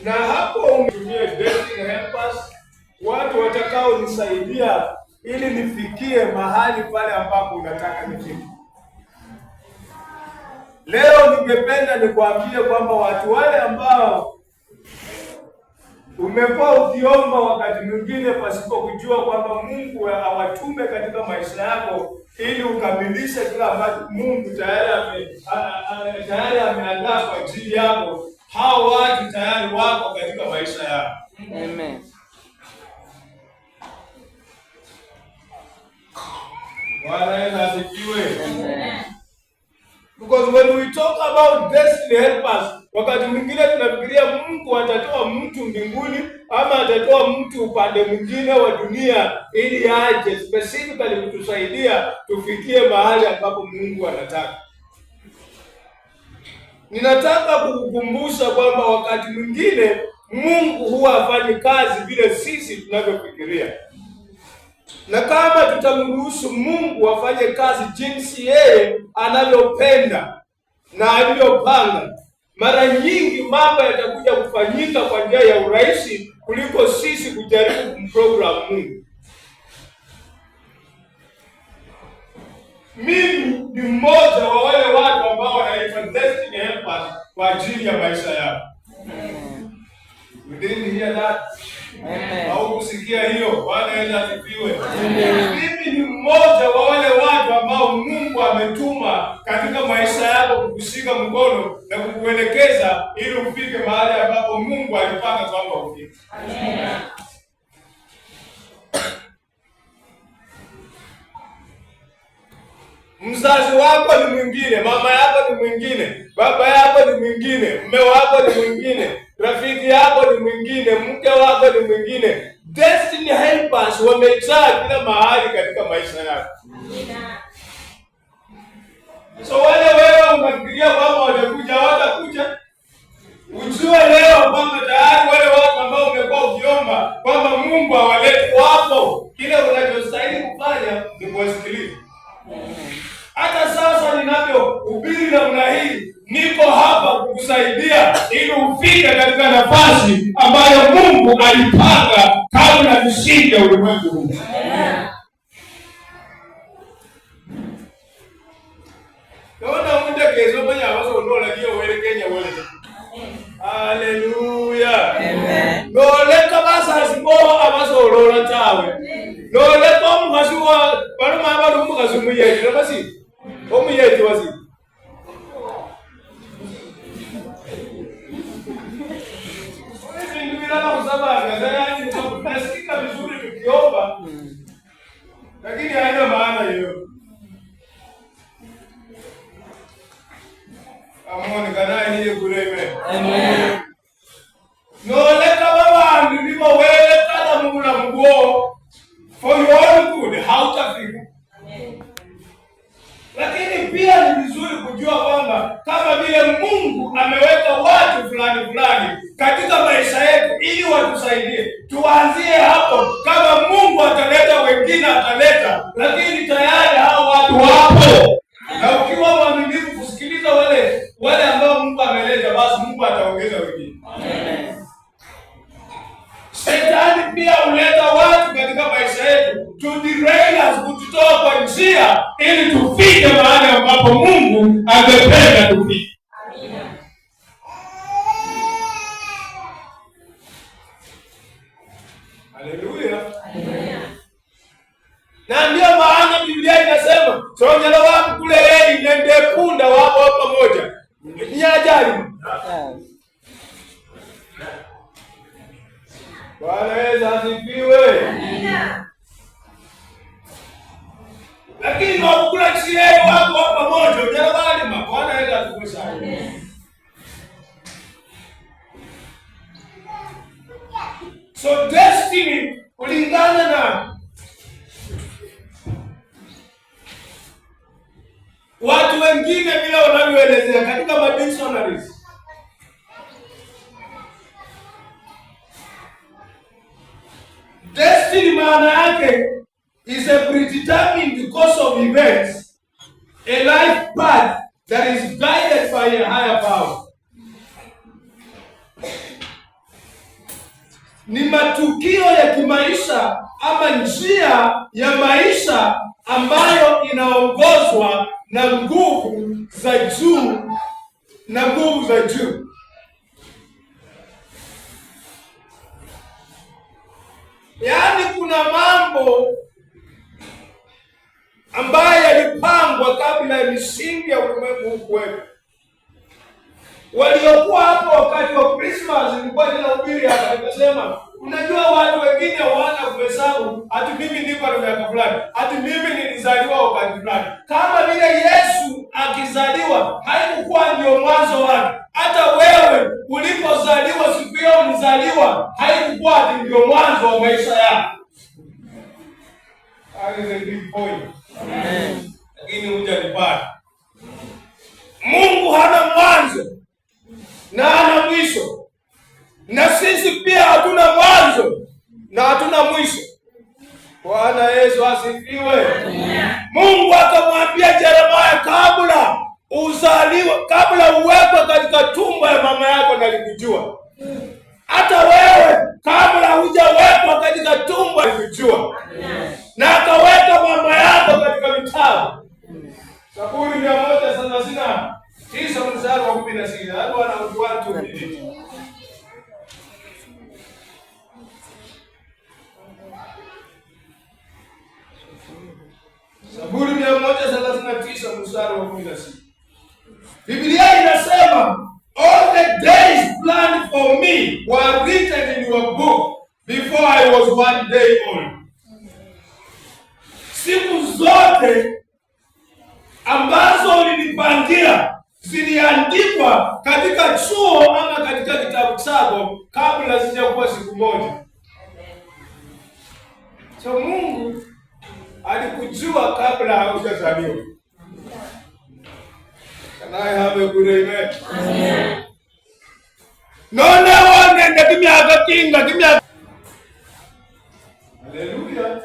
na hapo umetumia destiny helpers, watu watakao nisaidia ili nifikie mahali pale ambapo unataka nifike. Leo ningependa nikwambie kwamba watu wale ambao umekuwa ukiomba wakati mwingine pasipo kujua kwamba Mungu awatume katika maisha yako ili ukamilishe kila ambacho Mungu tayari ameandaa kwa ajili yako, hao watu tayari wako katika maisha yako. Amen. Bwana asifiwe. Amen. Because when we talk about destiny helpers, wakati mwingine tunafikiria Mungu atatoa mtu mbinguni ama atatoa mtu upande mwingine wa dunia ili aje specifically kutusaidia tufikie mahali ambapo Mungu anataka. Ninataka kukukumbusha kwamba wakati mwingine Mungu huwa hafanyi kazi vile sisi tunavyofikiria. Na kama tutamruhusu Mungu afanye kazi jinsi yeye anavyopenda na alivyopanga, mara nyingi mambo yatakuja kufanyika kwa njia ya urahisi kuliko sisi kujaribu kumprogram Mungu. Mimi ni mmoja wa wale watu ambao wanaitwa destiny helpers kwa ajili ya maisha yao. You didn't hear that? Amen. Au kusikia hiyo? Bwana Yesu asifiwe. Mimi ni mmoja wa wale watu ambao Mungu ametuma katika maisha yako kukushika mkono na kukuelekeza ili ufike mahali ambapo Mungu alipanga kwamba ufike. Amen. Mzazi wako ni mwingine, mama yako ni mwingine, baba yako ni mwingine, mume wako ni mwingine, rafiki yako ni mwingine, mke wako ni mwingine. Destiny helpers wamejaa kila mahali katika maisha yako. So wale wewe unafikiria kwamba watakuja, watakuja. Ujue leo kwamba tayari wale watu ambao umekuwa ukiomba kwamba Mungu awalete wapo. Kile unachostahili kufanya ni kuwasikiliza. Hata sasa ninavyohubiri namna hii, niko hapa kukusaidia ili ufike katika nafasi ambayo Mungu alipanga kabla ushinde ulimwengu huu. Naona muda kesho mwenye awaso ndola hiyo wele Kenya wele. Hallelujah. Amen. Noleka basa sibo awaso ndola tawe. Noleka mukasuwa bali mama mukasumuye basi. Omuyeji wazi. Nasikika vizuri tukiomba, lakini haina maana hiyo. Amoni kana niye kuleme. Amen. Noleka baba ndimo wele kada muna mguo for your own good, hautafika. Lakini pia ni vizuri kujua kwamba kama vile Mungu ameweka watu fulani katika maisha yetu ili watusaidie, tuanzie hapo. Kama Mungu ataleta wengine ataleta, lakini tayari hao watu wapo. Na ukiwa mwaminifu kusikiliza wale ambao Mungu ameleta, basi Mungu ataongeza wengine. Amen. Shetani pia huleta watu katika maisha yetu to derail us, kututoa kwa njia ili tufike mahali ambapo Mungu angependa tufike. Haleluya. Na ndio maana Biblia inasema sonyala wako kule yeye nende punda wako pamoja. Ni ajali. Bwana Yesu asifiwe. Amina. Lakini wakula chini wako pamoja, jamani, Bwana Yesu asifiwe. Amen. So destiny kulingana na watu wengine bila wanavyoelezea katika madictionaries. Destiny maana yake is a predetermined course of events, a life path that is guided by a higher power. ni matukio ya kimaisha ama njia ya maisha ambayo inaongozwa na nguvu za juu na nguvu za juu. Yaani kuna mambo ambayo yalipangwa kabla ya misingi ya ulimwengu huu kuwepo. Waliokuwa hapo wakati wa Christmas, nilikuwa ninahubiri hapa nikasema, unajua watu wengine hawana kuhesabu ati mimi niko na miaka fulani, ati mimi nilizaliwa wakati fulani. Kama vile Yesu akizaliwa haikuwa ndio mwanzo wake, hata wewe ulipozaliwa siku hiyo ulizaliwa haikuwa ati ndio mwanzo wa maisha yako. That is a big point. Amen. Lakini hujanipata. Mungu hana mwanzo na hana mwisho, na sisi pia hatuna mwanzo na hatuna mwisho. Bwana Yesu asifiwe. Mungu akamwambia Yeremia, kabla uzaliwe, kabla uwekwe katika tumbo ya mama yako nalikujua. Hata wewe kabla hujawekwa katika tumbo nalikujua. Na akaweka mama yako katika vitabu. Zaburi 139 mstari wa 16. Hapo anakuwa tu hivi. Zaburi 139 mstari wa 16. Biblia inasema, all the days planned for me were written in your book before I was one day old. Siku zote ambazo ulinipangia ziliandikwa katika chuo ama katika kitabu chako kabla sijakuwa siku moja. So Mungu alikujua kabla haujazaliwa. Can I have a good amen? Amen. Nenda kimya kinga kimya. Haleluya.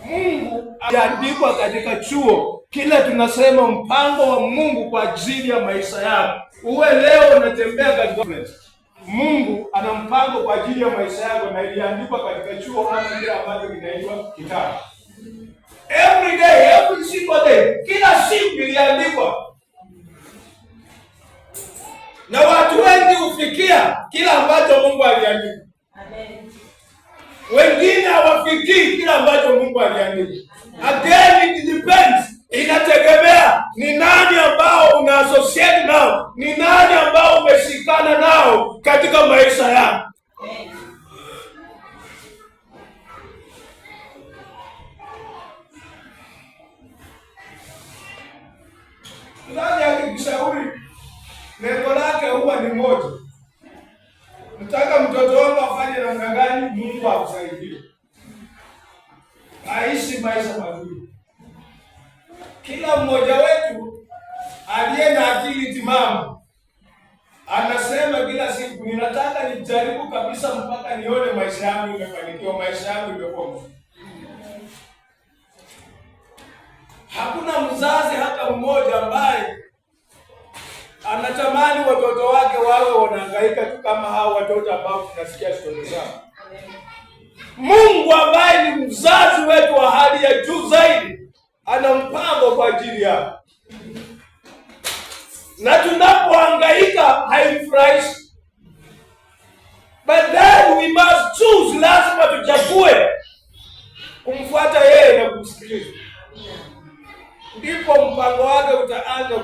Mungu aliandikwa katika chuo. Kila tunasema mpango wa Mungu kwa ajili ya maisha yako. Uwe leo unatembea katika Mungu ana mpango kwa ajili ya maisha yako, na iliandikwa katika chuo kama kile ambacho kinaitwa kitabu. Every day, every single day, kila siku iliandikwa. Na watu wengi hufikia kila ambacho Mungu aliandika. Amen. Wengine hawafikii kila ambacho Mungu aliandika. Again, it depends. Inategemea ni nani ambao una associate nao, ni nani ambao umeshikana nao katika maisha yako. Nani akikushauri lengo lake huwa ni moja, nataka mtoto wangu afanye namna gani, Mungu akusaidie aishi maisha mazuri. Kila mmoja wetu aliye na akili timamu anasema kila siku, ninataka nijaribu kabisa mpaka nione maisha yangu imefanikiwa, maisha yangu imekuwa mzuri. Hakuna mzazi hata mmoja ambaye anatamani watoto wake wawe wanahangaika tu kama hao watoto ambao tunasikia stori zao. Mungu ambaye ni mzazi wetu wa hali ya juu zaidi ana mpango kwa ajili yao. Na tunapohangaika haifurahishi. But then we must choose, lazima tuchague kumfuata yeye na kumsikiliza. Ndipo mpango wake utaanza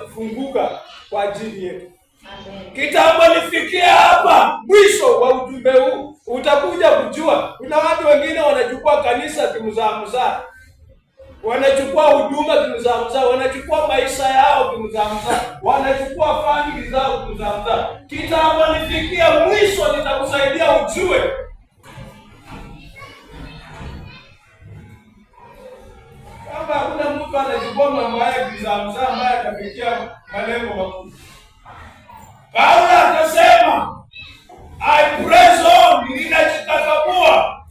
kufunguka kwa ajili yetu. Kitambo nifikia hapa mwisho wa ujumbe huu, utakuja kujua kuna watu wengine wanachukua kanisa kimzaamzaa, wanachukua huduma kimzaamzaa, wanachukua maisha yao kimzaamzaa, wanachukua famili zao kimzaamzaa. Kitambo nifikia mwisho, nitakusaidia ujue kama hakuna mtu anachukua mambo haya kimzaamzaa ambaye atafikia malengo makubwa. Paulo akasema, I press on, ninajikakamua,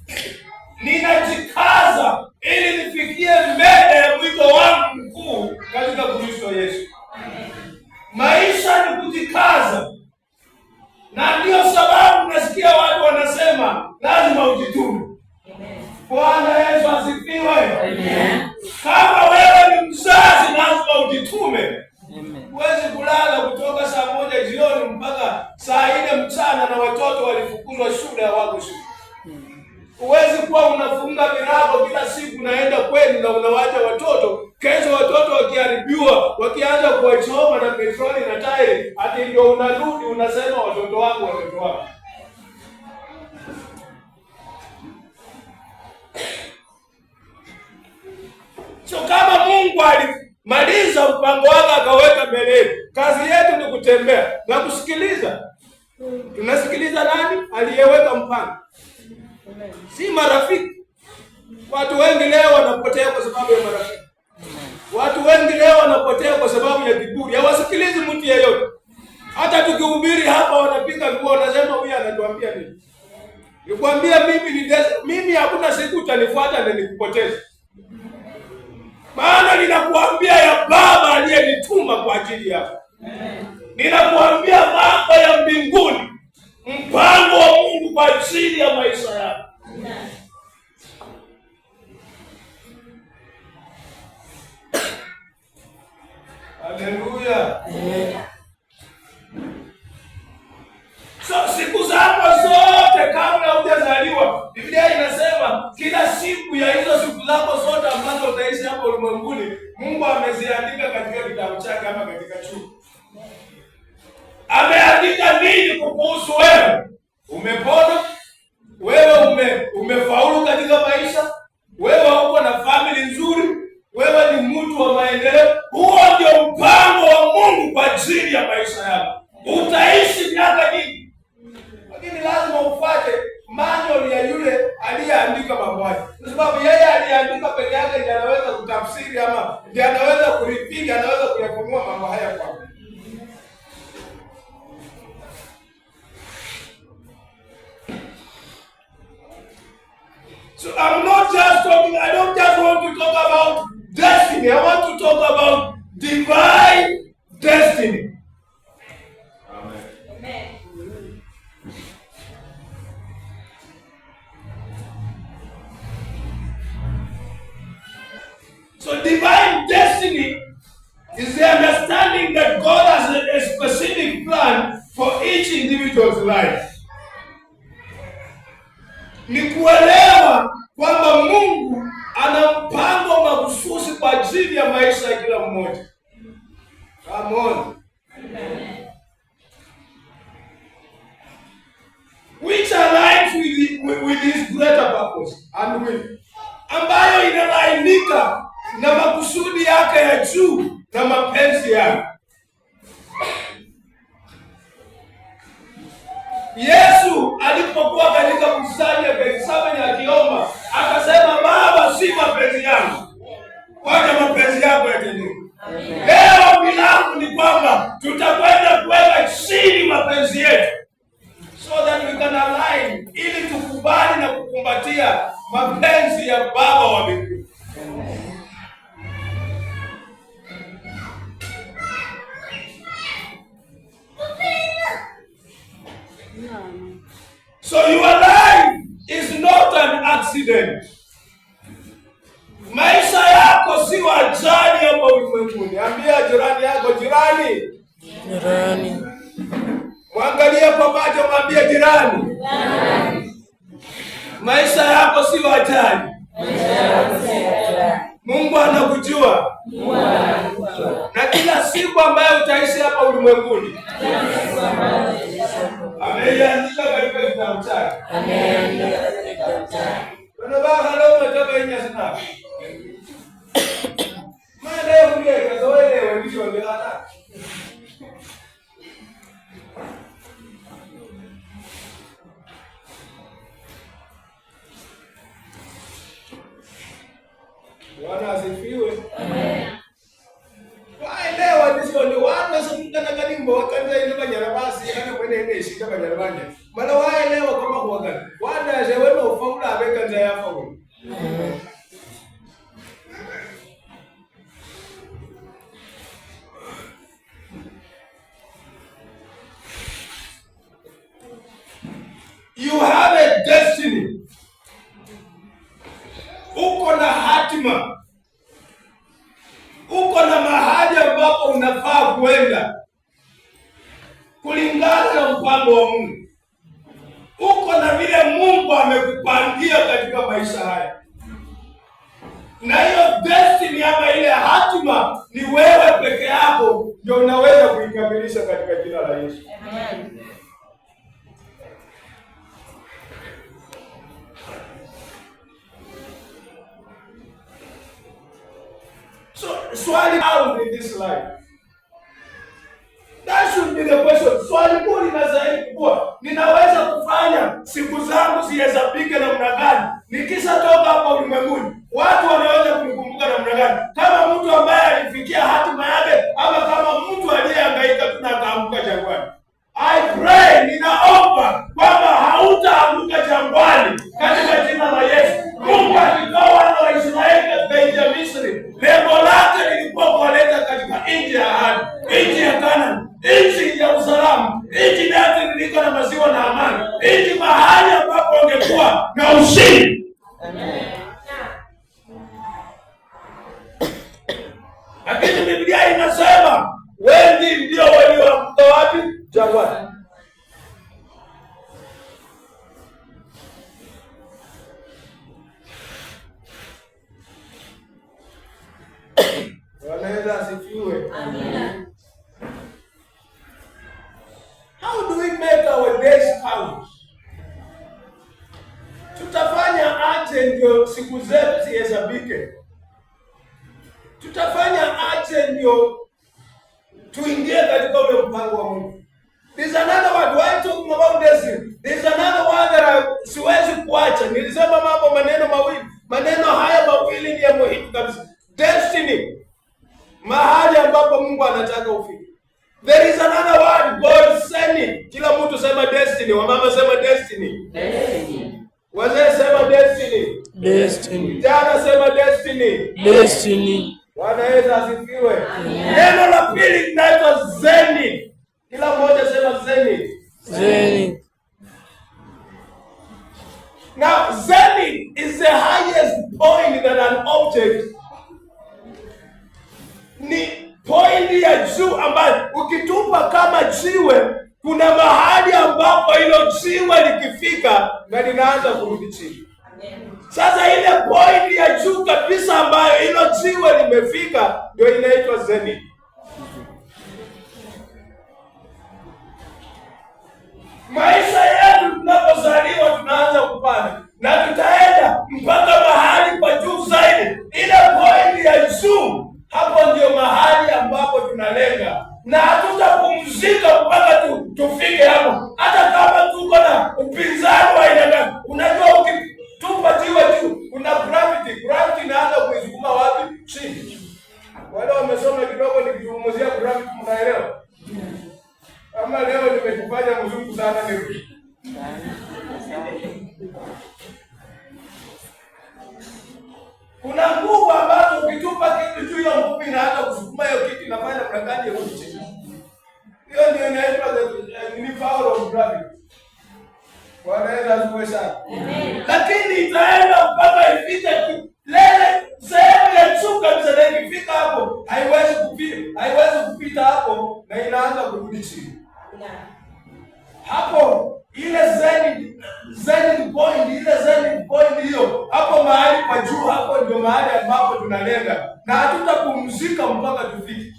ninajikaza ili nifikie mbele ya mwito wangu mkuu katika Kristo Yesu. Maisha ni kujikaza, Na ndio sababu nasikia watu wanasema lazima ujitume. Bwana Yesu asifiwe. Amen. Kama wewe ni mzazi lazima ujitume. Huwezi kulala kutoka saa 1 jioni mpaka saa 4 mchana na watoto walifukuzwa shule hawako shule. Huwezi kuwa unafunga milango kila siku naenda kwenu na unawacha watoto. Kesho watoto wakiharibiwa, wakianza kuwachoma na petroli na tairi, ati ndio unarudi unasema watoto wangu. So kama Mungu alimaliza mpango wake akaweka mbele, kazi yetu ni kutembea na kusikiliza. Tunasikiliza nani? Aliyeweka mpango, si marafiki. Watu wengi leo wanapotea kwa sababu ya marafiki. Watu wengi leo wanapotea kwa sababu ya kiburi. Hawasikilizi mtu yeyote. Hata tukihubiri hapa wanapiga nguo, wanasema huyu anatuambia nini? Nikwambia mimi hakuna siku utanifuata na nikupoteze. Maana ninakuambia ya Baba aliyenituma kwa ajili yako. Ninakuambia mambo ya mbinguni, mpango wa Mungu kwa ajili ya maisha yako. Haleluya. So siku zako zote kabla hujazaliwa, Biblia inasema kila siku ya hizo siku zako zote ambazo utaishi hapo ulimwenguni, Mungu ameziandika katika kitabu chake ama katika chuo. Ameandika nini kuhusu wewe? Umepona? Wewe umefaulu katika maisha? Wewe uko na family nzuri? Wewe ni mtu wa maendeleo? Huo ndio mpango wa Mungu kwa ajili ya maisha yako. Utaishi miaka nyingi, lakini lazima ufuate manual ya yule aliyeandika mambo haya, kwa sababu yeye aliandika peke yake ndiye anaweza kutafsiri ama ndiye anaweza kulipiga, anaweza kuyafunua mambo haya kwako. So I don't just want to talk about destiny. I want to talk about divine destiny. Amen. So divine destiny is the understanding that God has a specific plan for each individual's life. Ni kuelewa kwamba Mungu ana mpango mahususi kwa ajili ya maisha ya kila mmoja. Come on. Amen. Which aligns with his greater purpose and will, ambayo inalainika na makusudi yake ya juu na mapenzi yake. Yesu alipokuwa katika bustani ya Getsemani akiomba, akasema, Baba, si mapenzi yangu bali mapenzi yako yatendeke. Leo ombi langu ni kwamba tutakwenda kuweka chini mapenzi yetu, so that we can align, ili tukubali na kukumbatia mapenzi ya Baba wa mbinguni. So your life is not an accident. Maisha yako si ajali hapa ulimwenguni. Ambia jirani yako, jirani. Mwangalie kwa macho, mwambie jirani. Maisha yako si ajali. Mungu anakujua. Na kila siku ambayo utaishi hapa ulimwenguni, ameiandika katika kitabu chake. Baba leo nataka inya sana. Leo kuja kazoele wengi wangehata. Bwana asifiwe. Amen. Waelewa ndizo ndio watu sikana kadimbo kanza ile banyarabasi kana kwene ne shika banyarabanje. Mala waelewa kama kwa gani. Wanda je wewe ufaula abeka nza yafa wewe. You have a destiny. Uko na hatima. Uko na mahali ambapo unafaa kuenda kulingana na mpango wa Mungu. Uko na vile Mungu amekupangia katika maisha haya, na hiyo destiny ama ile hatima ni wewe peke yako ndio unaweza kuikamilisha katika jina la Yesu. Amen. So, swali out in this life. That should be the question. Swali kuu linastahili kuwa, ninaweza kufanya siku zangu zihesabike namna gani? Nikishatoka hapa ulimwenguni, watu wanaweza kunikumbuka namna gani? Kama mtu ambaye alifikia hatima yake, ama kama mtu aliyehangaika tu na akaanguka jangwani? I pray, ninaomba kwamba hautaanguka jangwani katika jina la Yesu. Mungu alitoa wana wa Israeli katika nchi ya Misri. Lengo lake lilikuwa kuwaleta katika nchi ya ahadi, nchi ya Kanaani, nchi ya usalama, nchi inayotiririka na maziwa na amani, nchi mahali ambapo wangekuwa na ushindi. Amen. Lakini Biblia inasema wengi ndio walioanguka wapi? Jangwani. Wanaweza asifiwe. Amen. How do we make our days count? Tutafanya aje ndio siku zetu zihesabike? Tutafanya aje ndio tuingie katika ule mpango wa Mungu? There's another word. Why talking about destiny? There's another word that siwezi kuacha. Nilisema maneno mawili. Maneno haya mawili ni ya muhimu kabisa. Destiny. Mahali ambapo Mungu anataka ufike. There is another word, God sending. Kila mtu sema destiny. Wamama sema destiny. Destiny. Wazee sema destiny. Destiny. Vijana sema destiny. Destiny. Bwana Yesu asifiwe. Neno la pili linaitwa zenith. Kila mmoja sema zenith. Zenith. Now, zenith is the highest point that an object, ni pointi ya juu ambayo ukitupa kama jiwe, kuna mahali ambapo hilo jiwe likifika na linaanza kurudi chini. Sasa ile pointi ya juu kabisa ambayo hilo jiwe limefika ndio inaitwa zenith. Maisha yetu tunapozaliwa tunaanza kupanda na tutaenda mpaka mahali pa juu zaidi. Ile pointi ya juu, hapo ndio mahali ambapo tunalenga, na hatutapumzika mpaka tufike hapo, hata kama tuko na upinzani wa aina gani. Unajua ukitupa jiwe juu kuna gravity inaanza kuisukuma wapi? Chini. Wale wamesoma kidogo nikizungumzia gravity mnaelewa? Ama leo nimekufanya mzungu sana nirudi. Kuna nguvu ambazo ukitupa kitu juu ya nguvu inaanza kusukuma hiyo kitu, inafanya mlangani irudi chini. Hiyo ndio inaitwa the power of gravity. Wanaweza kuwe sana. Lakini itaenda mpaka ifike lele sehemu ya juu kabisa, na ikifika hapo haiwezi kupita hapo na inaanza kurudi chini. Hapo ile zenith point hiyo, hapo mahali pa juu, hapo ndio mahali ambapo tunalenga, na hatutapumzika mpaka tufike.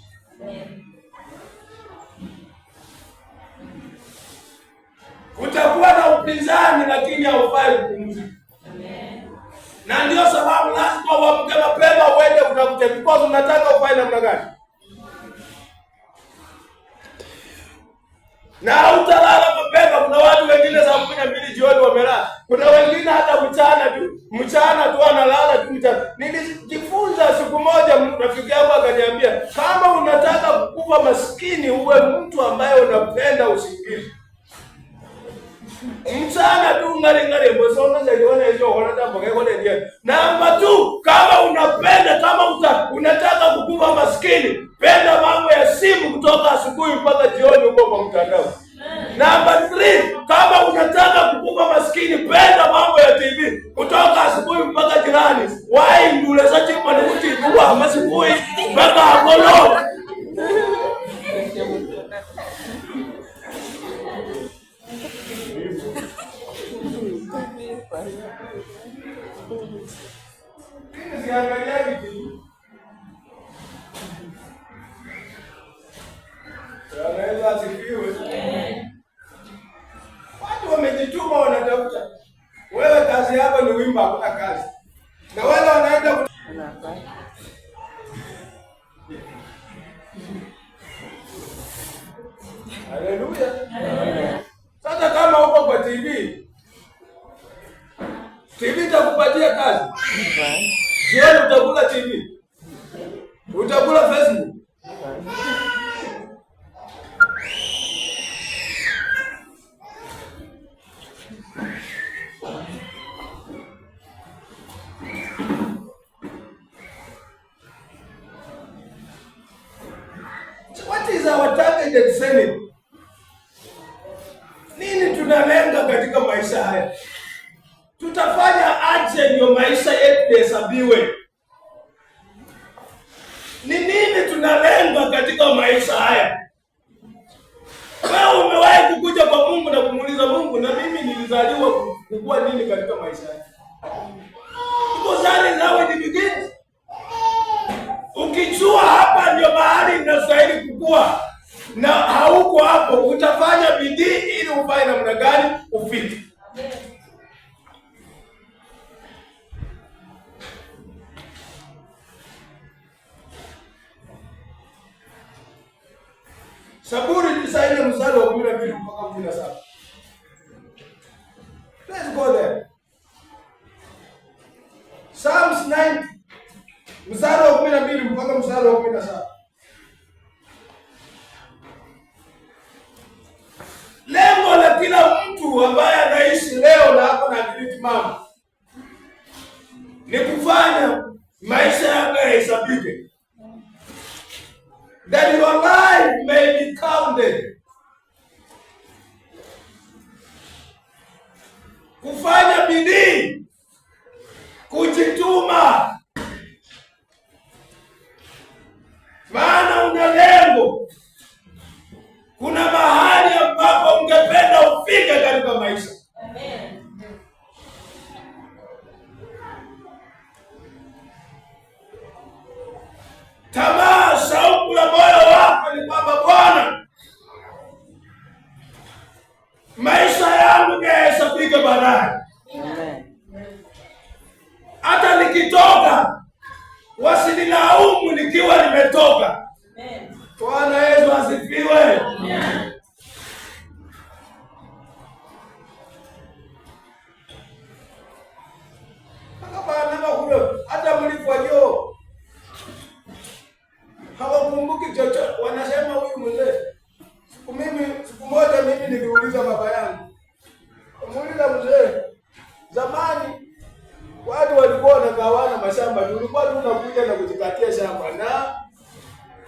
Utakuwa na upinzani lakini haufai kupumzika. Na ndio sababu lazima uamke mapema uende utafute, because unataka ufanye namna gani? Na utalala mapema. Kuna watu wengine saa 12 jioni wamelala. Kuna wengine hata mchana tu analala tu mchana. Nilijifunza siku moja, rafiki yangu akaniambia, kama unataka kukufa maskini uwe mtu ambaye unapenda usingizi. Mchana tu ngari mbosona zajiona hizo wanataka kwa ndio. Namba 2, kama unataka kukufa maskini, penda mambo ya simu kutoka asubuhi mpaka jioni huko kwa mtandao. Namba 3, kama unataka kukufa Watu wamejituma wanatafuta. Wewe kazi yako ni wimbo, hakuna kazi. Na wale wanaenda Haleluya. Sasa kama uko kwa TV itakupatia kazi. Je, utakula TV? Utakula Facebook? What is our targeted selling? Nini tunalenga katika maisha haya? Tutafanya aje ndio maisha yetu yahesabiwe? Ni nini tunalenga katika maisha haya? Wewe umewahi kukuja kwa Mungu na kumuuliza Mungu, na mimi nilizaliwa kukua nini katika maisha haya? Because that is begins. Ukijua hapa ndio mahali ninastahili kukua na hauko hapo, utafanya bidii ili ufanye namna gani ufike. Zaburi 90 mstari wa 12 mpaka 17. Let's go there. Psalms 90 mstari wa 12 mpaka mstari wa 17. Lengo la kila mtu ambaye anaishi leo na hapo na akili timamu ni kufanya maisha yake yahesabike, that your life may be counted. Kufanya bidii, kujituma, maana una lengo. Kuna mahali ambapo ungependa ufike katika maisha. Amen. Tamaa, shauku la moyo wako ni kwamba Bwana, maisha yangu yahesabike baadaye. Amen. Hata nikitoka wasinilaumu nikiwa nimetoka. Amen. Bwana Yesu asifiwe. Amen. Hata mlipojo hawakumbuki chochote, wanasema huyu mzee. Siku moja mimi niliuliza baba yangu, muuliza mzee, zamani watu walikuwa wanagawana mashamba, tulikuwa tunakuja na kujikatia shamba, na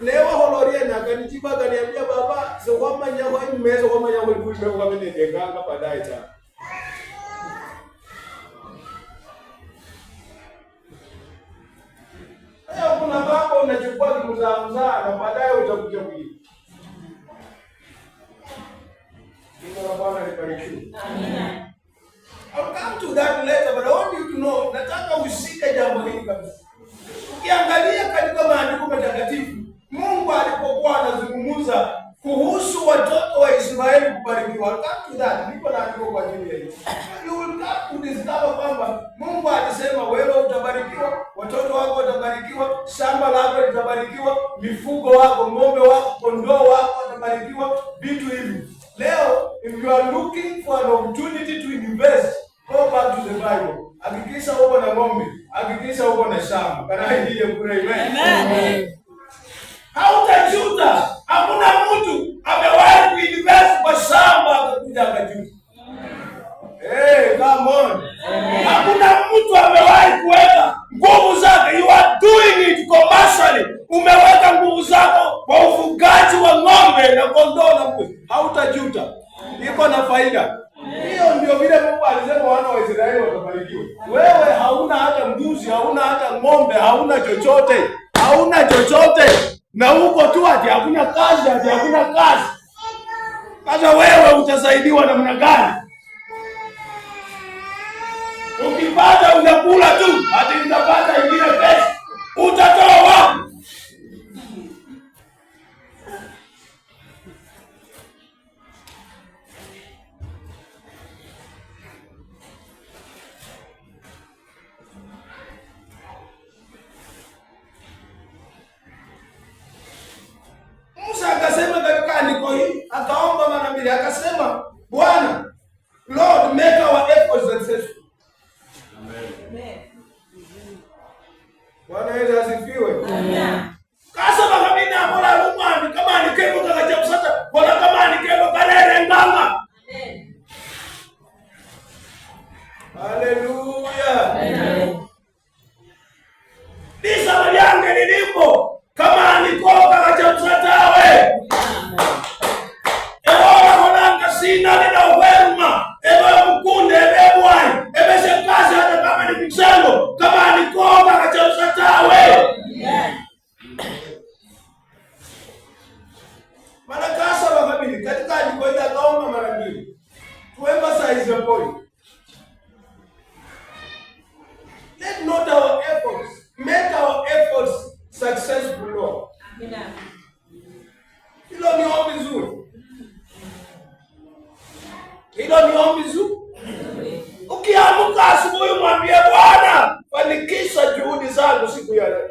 leo holoria na kanijiba kaniambia, baba sio kwamba nyako hii mmezo kwamba nyako ilikuwa kama ningenganga baadaye ta. Leo kuna mambo unachukua kimzaa na baadaye utakuja kuiba. Ndio Bwana alibarikiwa. Amen. I'll come to that later, but I want you to know, nataka ushike jambo hili kabisa. Ukiangalia katika maandiko matakatifu, Mungu alipokuwa anazungumza kuhusu watoto wa Israeli kubarikiwa, I'll come to that. Niko na andiko kwa ajili ya hiyo. You will come to discover kwamba Mungu alisema wewe utabarikiwa, watoto wako watabarikiwa, shamba lako litabarikiwa, mifugo wako, ng'ombe wako, kondoo wako watabarikiwa, vitu hivi. Leo, if you are looking for an opportunity to invest, go back to the Bible. Hakikisha uko na ng'ombe, hakikisha uko na shamba. Kana hii ya kura, amen. Amen. Hautajuta. Hakuna mtu amewahi kuinvest kwa shamba akakuja akajuta. Hey, come on. Amen. Hakuna mtu amewahi kuweka nguvu zake. You are doing it commercially. Umeweka nguvu zako kwa ufugaji wa ng'ombe na kondoo na mbuzi. Hautajuta. Iko na faida. Hiyo ndio vile Mungu alisema wana wa Israeli watabarikiwa. Wewe hauna hata mbuzi, hauna hata ng'ombe, hauna chochote. Hauna chochote. na huko tu ati hakuna kazi, ati hakuna kazi. Sasa wewe utasaidiwa namna gani? Ukipata unakula tu, ati utapata ingine pesa, utatoa wapi? Musa akasema katika andiko hili, akaomba mara mbili, akasema Bwana, Lord, make our efforts successful. Amen. Bwana Yesu asifiwe. Amen. Kasa bakamina bola lumani kama ni kebo kakacha kusata bola kama ni kebo kalere nganga. Amen. Haleluya. Amen. Disa waliange nilimbo kama ni koka kakacha kusata we. Ewa kolanga sina nina uweruma. Ewa mkunde ebe bwai. Ebe shekazi hata kama ni mchengo kama ni koka kakacha kusata we. Mara kasa wakabili katika andiko hili akaomba mara mbili. To emphasize the point. Let not our efforts make our efforts successful, Lord. Amen. Hilo ni ombi zuri. Hilo ni ombi zuri. Ukiamka asubuhi mwambie Bwana, fanikisha juhudi zangu siku ya leo.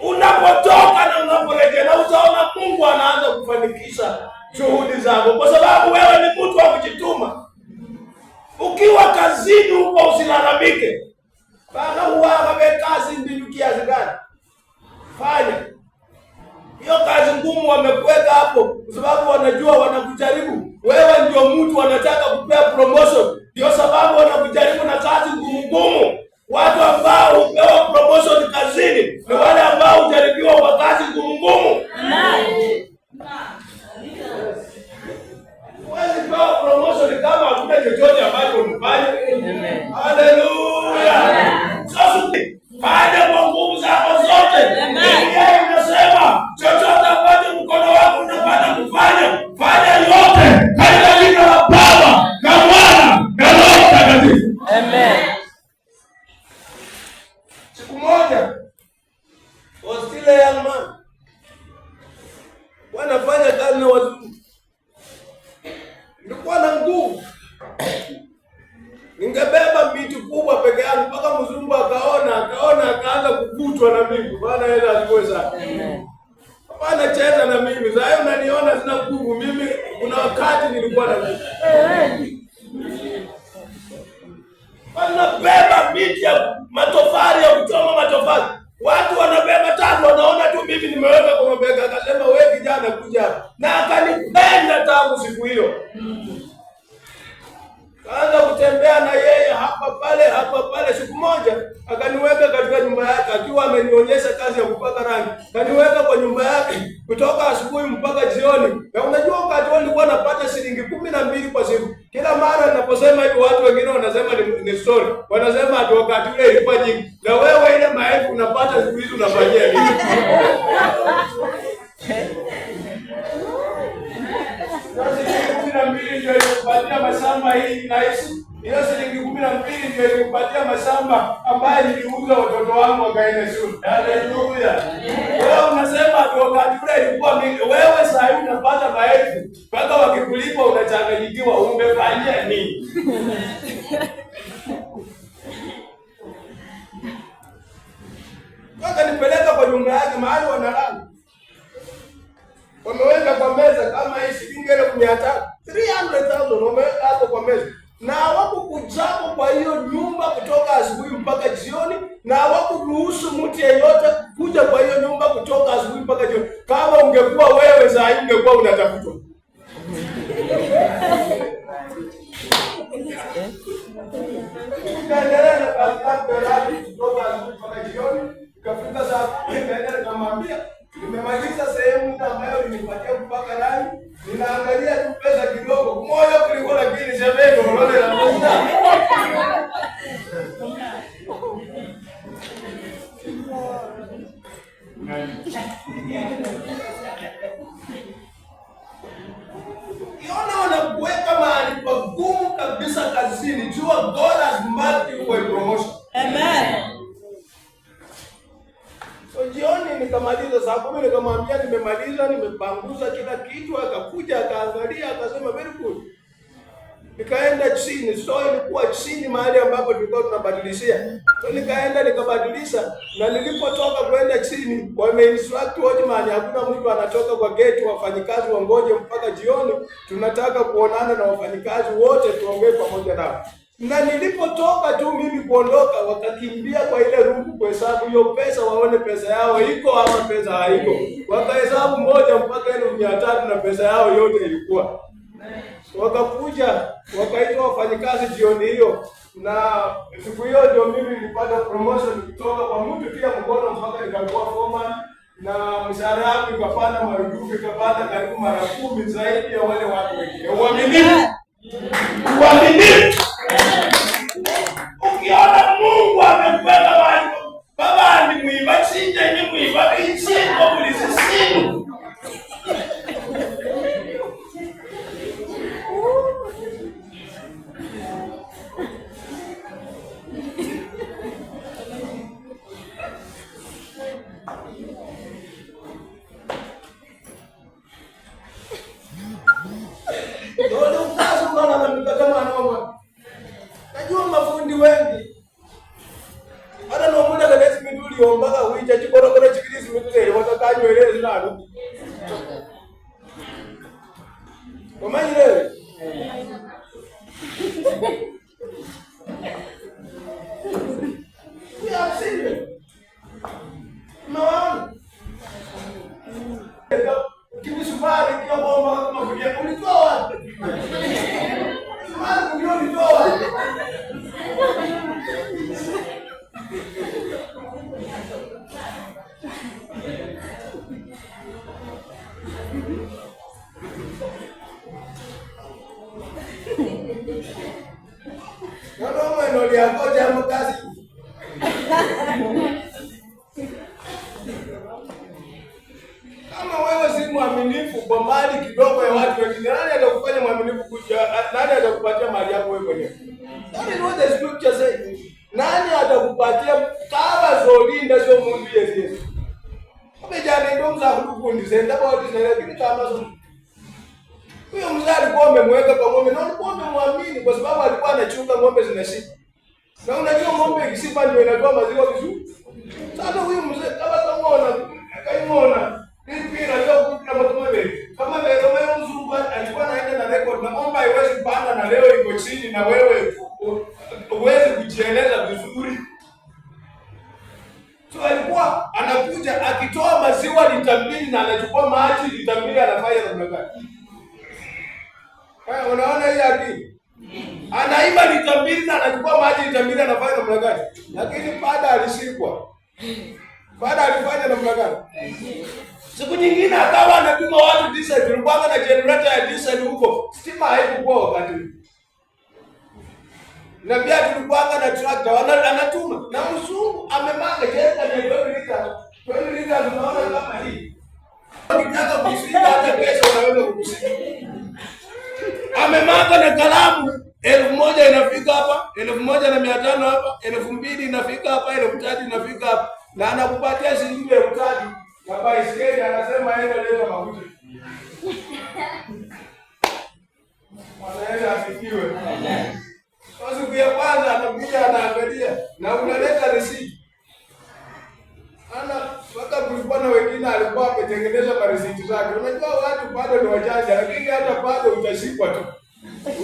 Unapotoka na unaporejea na utaona Mungu anaanza kufanikisha juhudi zako, kwa sababu wewe ni mtu wa kujituma. Ukiwa kazini huko usilalamike. Bana huwa kazi ndio kiasi gani? Fanya. Hiyo kazi ngumu wamekuweka hapo kwa sababu wanajua wanakujaribu. Wewe ndio mtu wanataka kupea promotion. Ndio sababu wanakujaribu na kazi ngumu. Watu ambao hupewa promotion kazini ni wale ambao hujaribiwa kwa kazi ngumu. Huwezi pewa promotion kama hakuna chochote ambacho umefanya. Haleluya. Sasa fanya kwa nguvu zako zote. Biblia inasema chochote ambacho mkono wako unapata kufanya, fanya yote katika jina la Baba na Mwana na Roho Mtakatifu. Amen. Siku moja was still a young man. Wanafanya kazi na wazungu. Nilikuwa na nguvu. Ningebeba miti kubwa peke yangu mpaka mzungu akaanza kukutwa na mimi. Bwana Yesu asifiwe sana. Amen. Bwana cheza na mimi. Sasa hiyo unaniona sina nguvu. Mimi kuna wakati nilikuwa na nguvu. Wanabeba miti ya matofali ya kuchoma matofali. Watu wanabeba tatu, wanaona tu mimi nimeweka kwa mabega. Akasema wewe kijana kuja hapa. Na akanipenda tangu siku hiyo. Kaanza kutembea na yeye hapa pale. Siku moja akaniweka katika nyumba yake akiwa amenionyesha kazi ya kupaka rangi. Kaniweka kwa nyumba yake kutoka asubuhi mpaka jioni. Na unajua wakati nilikuwa napata shilingi 12 kwa siku. Kila mara ninaposema hivi watu wengine wanasema ni story. Wanasema ati wakati ule ilikuwa nyingi. Na wewe ile maelfu unapata siku hizi unafanyia nini? Ndio ilikupatia mashamba hii naishi. Hiyo shilingi 12 ndio ilikupatia mashamba ambayo niliuza watoto wangu wakaenda shule. Haleluya. Wewe unasema wakati ule ilikuwa mingi. Wewe sasa hivi unapata maelfu. Mpaka wakikulipa unachanganyikiwa umefanyia nini? Wakanipeleka kwa nyumba yake mahali wanalala. Wameweka kwa meza kama hii shilingi 300,000 wameweka hapo kwa meza. Na hawakukujapo kwa hiyo nyumba kutoka asubuhi mpaka jioni, na hawakuruhusu mtu yeyote kuja kwa hiyo nyumba kutoka asubuhi mpaka jioni. Kama ungekuwa wewe saa hii ungekuwa unatafutwa. Nikaendelea na kazi yangu kutoka asubuhi mpaka jioni. Ikafika saa 10 nikaendelea nikamwambia nimemaliza sehemu ambayo nilipatia kupaka rangi. Ninaangalia tu pesa kidogo. Moyo kulikuwa lakini semeni unaona la Mungu. Ukiona wanakuweka mahali pagumu kabisa kazini, jua God has marked you for a promotion. Amen. So jioni nikamaliza saa 10, nikamwambia nimemaliza, nimepanguza kila kitu. Akakuja akaangalia akasema very good. Nikaenda chini, so ilikuwa chini mahali ambapo tulikuwa tunabadilishia. So nikaenda nikabadilisha, na nilipotoka kwenda chini, wameinstruct watchman hakuna mtu anatoka kwa gate, wafanyikazi wangoje mpaka jioni. Tunataka kuonana na wafanyikazi wote tuongee pamoja nao. Na nilipotoka tu mimi kuondoka, wakakimbia kwa ile room kuhesabu hiyo pesa, waone pesa yao iko ama pesa haiko. Wakahesabu moja mpaka 300 na pesa yao yote ilikuwa. Wakakuja wakaitwa wafanyikazi jioni hiyo, na siku hiyo ndio mimi nilipata promotion kutoka kwa mtu pia mkono mpaka nikakuwa foreman, na mshahara wangu ikapanda marudufu, ikapanda karibu mara 10 zaidi ya wale watu wengine. Uaminifu. Ukiona Mungu amekuweka mahali, baba ni mwiba chinja ni mwiba ichi kwa kulisisimu. Najua mafundi wengi hata no muda galesi miduli ombaga uija chikorokoro chikirisi miduli watakanywelezi nalo omanyire yasinde mawana kimisumari kia bomba kama kulia ulitoa wapi? Sumari kulia ulitoa wapi? Ndio mwana uliakoja mkazi. Kama wewe si mwaminifu kwa mali kidogo ya watu wengine, nani atakufanya mwaminifu kuja? Nani atakupatia mali yako wewe mwenyewe? That is what the scripture says. Nani atakupatia kama zolinda sio Mungu Yesu? Umejana ndio mzako kukundi zenda kwa watu zile kitu kama hizo. Huyo mzee alikuwa amemweka kwa ng'ombe, na alikuwa amemwamini kwa sababu alikuwa anachunga ng'ombe zinashiba. Na unajua ng'ombe ikishiba ndio inatoa maziwa vizuri. Sasa huyu mzee kama akaimona mpira leo kuta mtombe kama leo mzungu alikuwa anaenda na record, na ng'ombe haiwezi panda na leo iko chini na wewe uweze kujieleza vizuri. So alikuwa anakuja akitoa maziwa lita 2 na anachukua maji lita 2, anafanya namna gani? Unaona hii akili? Anaiba lita 2 na anachukua maji lita 2, anafanya namna gani? Lakini baada alishikwa. Baada alifanya namna gani? Siku nyingine akawa anatuma watu diesel, tulikuwa na generator ya diesel huko. Stima haikuwa wakati. Na pia tulikuwa na tractor anatuma. Na mzungu amemanga jeta ya 20 lita. 20 lita tunaona kama hii. Ukitaka kushika hata pesa unaweza kushika. Amemanga na kalamu 1000 inafika hapa, 1500 hapa, 2000 inafika hapa, 3000 inafika hapa. Na anakupatia shilingi 3000 na baiskeli, anasema aende leta mafuta. Mwana asifiwe. Kwa siku ya kwanza anakuja anaangalia na unaleta receipt. Mpaka kulikuwa na wengine alikuwa ametengeneza marisiti zake. Unajua watu bado ni wajanja, lakini hata bado utashikwa tu.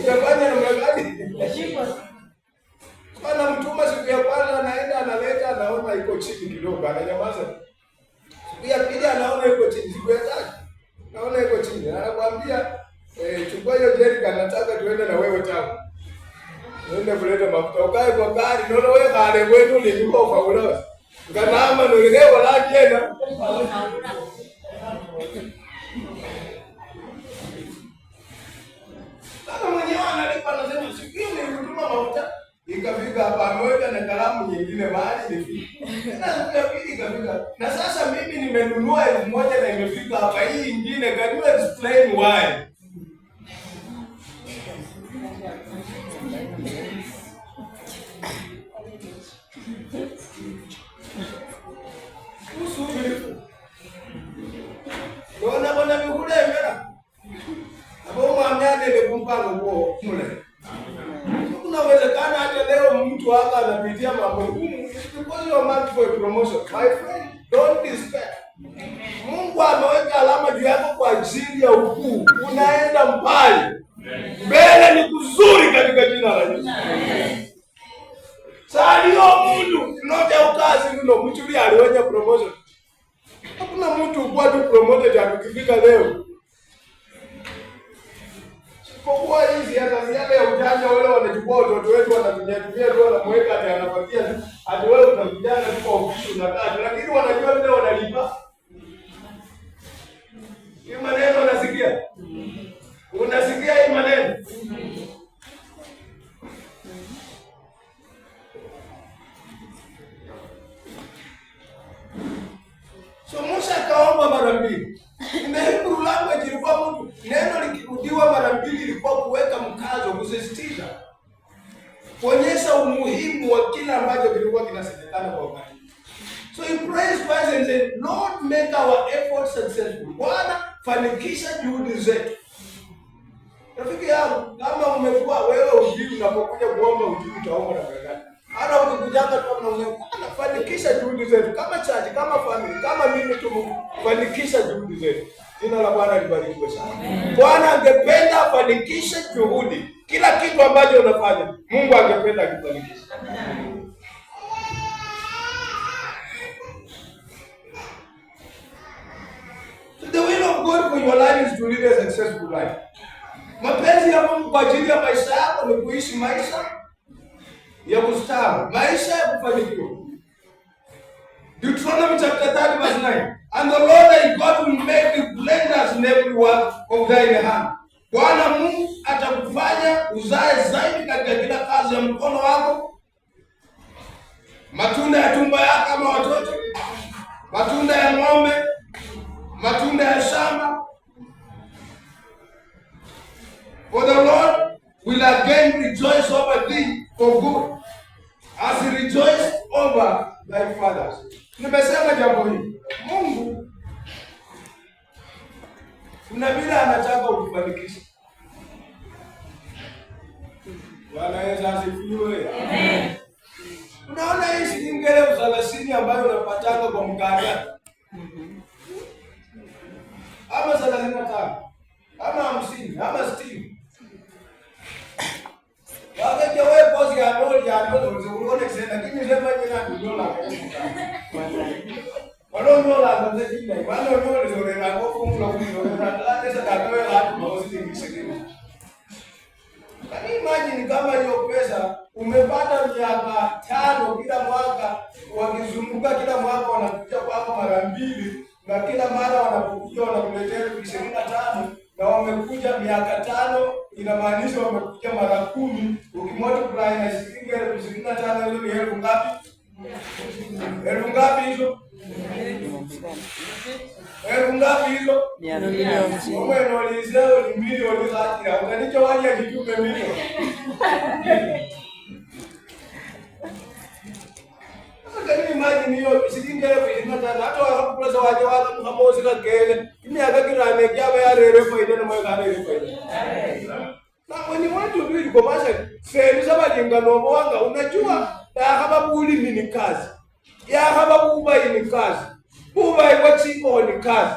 Utafanya namna gani? Utashikwa. Kana mtuma siku ya kwanza anaenda analeta, anaona iko chini kidogo, ananyamaza. Siku ya pili anaona iko chini, siku ya tatu anaona iko chini. Anakuambia chukua hiyo jerrycan, nataka tuende na wewe town. Nenda kuleta mafuta. Ukae kwa gari, naona wewe kale wetu nilikuwa ufaula. Nganama nilikuwa la tena. Sasa mwenyewe analipa, anasema siku hiyo nilituma mafuta. Ikafika hapa ameweka na kalamu nyingine mahali nifika. Na siku ya pili ikafika. Na sasa mimi nimenunua 1000 na imefika hapa hii nyingine. Can you explain why? Usubiri. Dona bona bihulembera. Abo mwamyane bekumpango huo mule. Kuna uwezekano hata leo mtu hapa anapitia mambo ngumu because you are marked for a promotion. My friend, don't despair. Mungu ameweka alama juu yako kwa ajili ya ukuu. Unaenda mbali. Mbele ni kuzuri katika jina la Yesu. Saliyo mundu noja ukazi mno mchuli aliwenya promotion. Hakuna mtu kwa tu promoted akifika leo. Kwa kuwa hizi hata yale ya ujanja wale wanachukua watoto wetu wanatumia tu wanamweka ati anapatia tu. Ati wewe unakujana tu kwa ofisi unakaa, lakini wanajua vile wanalipa. Hii maneno unasikia? Unasikia hii maneno? So Musa akaomba mara mbili. Na Hebrew language ilikuwa mtu neno likirudiwa mara mbili ilikuwa kuweka mkazo, kusisitiza, kuonyesha umuhimu wa kila ambacho kilikuwa kinasemekana kwa wakati. So he prays twice and said, Lord, make our efforts successful. Bwana, fanikisha juhudi zetu. Rafiki yangu, kama umekuwa wewe ujui unapokuja kuomba ujui utaomba na gani? Hata ukikujanga tu na Mungu, fanikisha juhudi zetu kama church, kama family, kama mimi tu fanikisha juhudi zetu. Jina la Bwana libarikiwe sana. Bwana angependa fanikisha juhudi. Kila kitu ambacho unafanya, Mungu angependa kufanikisha. So the will of God for your life is to live a successful life. Mapenzi ya Mungu kwa ajili ya maisha yako ni kuishi maisha ya kustawi, maisha ya kufanikiwa. Deuteronomy chapter 30 verse 9. And the Lord thy God will make thee plenteous in every work of thine hand. Bwana Mungu atakufanya uzae zaidi katika kila kazi ya mkono wako. Matunda ya tumbo yako kama watoto, matunda ya ng'ombe, matunda ya shamba. For the Lord will again rejoice over thee for good, as he rejoiced over thy fathers. Nimesema jambo hili. Mungu kuna bila anataka ukufanikishe. Bwana Yesu asifiwe. Amen. Unaona hii shilingi 30 ambayo unapataka kwa mkanda. Ama 35, ama 50, ama 60. Wakati wewe bosi ya ndio unaona kisha lakini sema jina dola. Walonola ndio zile. Walonola zile na kwa kumla kuiona hata sasa katoe hapo bosi ngishikini. Kani imagine kama hiyo pesa umepata miaka 5 kila mwaka wakizunguka kila mwaka wanakuja kwako mara 2 na kila mara wanapokuja wanakuletea 25 na wamekuja miaka 5 inamaanisha wamekuja mara 10 ukimultiply na shilingi 25 hizo ni elfu ngapi? Elfu ngapi hizo? Elfu ngapi hizo? Wewe unalizao ni milioni zake. Unanicho wali ya kitume milioni. Sasa imagine hiyo shilingi 25 hata wakapesa waje wala mkamozi kagele. Imiaka kirane kyaba ya rere faida na mweka rere faida. Na when you want to do it commercial, sasa sabalinga nombo wanga unajua yakababuli ni kazi. Yakababuba ni kazi. Buba iwachiko ni kazi.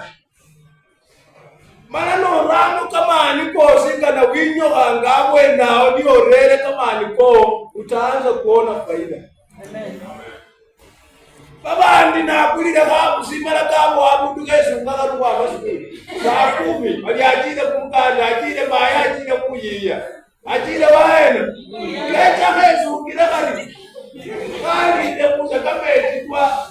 Mana no ramu kama aniko singa na winyo angabwe nao ni orere kama aniko utaanza kuona faida. Amen. Baba andi na kulida kabu simala kabu abudu kesu ngaka ruwa basukuli. Saa 10 wali ajile kumkanda ajile maya ajile kuyiya. Ajile waena. Lecha kesu kila kari. Kali de kusa kameti kwa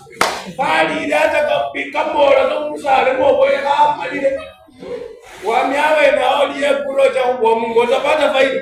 kali de hata kapika mora kama musale moboye kama lile. Wamiawe na oliye kulocha kwa Mungu utapata faida.